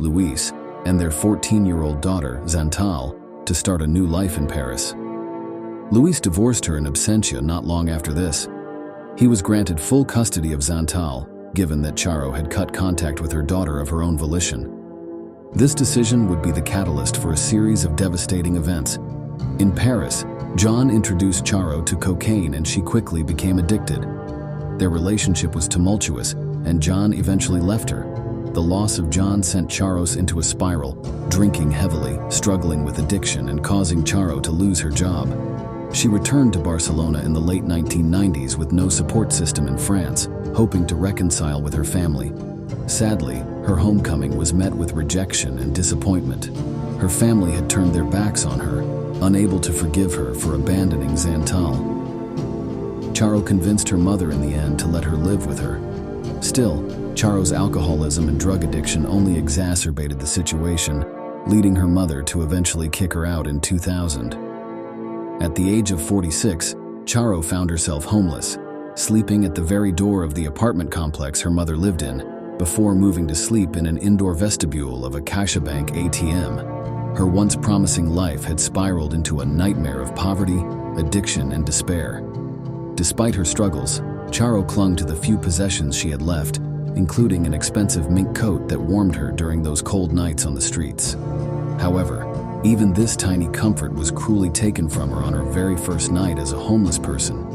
Luis, and their 14-year-old daughter, Chantal, to start a new life in Paris. Luis divorced her in absentia not long after this. He was granted full custody of Chantal, given that Charo had cut contact with her daughter of her own volition. This decision would be the catalyst for a series of devastating events. In Paris, John introduced Charo to cocaine and she quickly became addicted. Their relationship was tumultuous, and John eventually left her. The loss of John sent Charo into a spiral, drinking heavily, struggling with addiction, and causing Charo to lose her job. She returned to Barcelona in the late 1990s with no support system in France, hoping to reconcile with her family. Sadly, her homecoming was met with rejection and disappointment. Her family had turned their backs on her, unable to forgive her for abandoning Chantal. Charo convinced her mother in the end to let her live with her. Still, Charo's alcoholism and drug addiction only exacerbated the situation, leading her mother to eventually kick her out in 2000. At the age of 46, Charo found herself homeless, sleeping at the very door of the apartment complex her mother lived in, before moving to sleep in an indoor vestibule of a CaixaBank ATM. Her once promising life had spiraled into a nightmare of poverty, addiction, and despair. Despite her struggles, Charo clung to the few possessions she had left, including an expensive mink coat that warmed her during those cold nights on the streets. However, even this tiny comfort was cruelly taken from her on her very first night as a homeless person.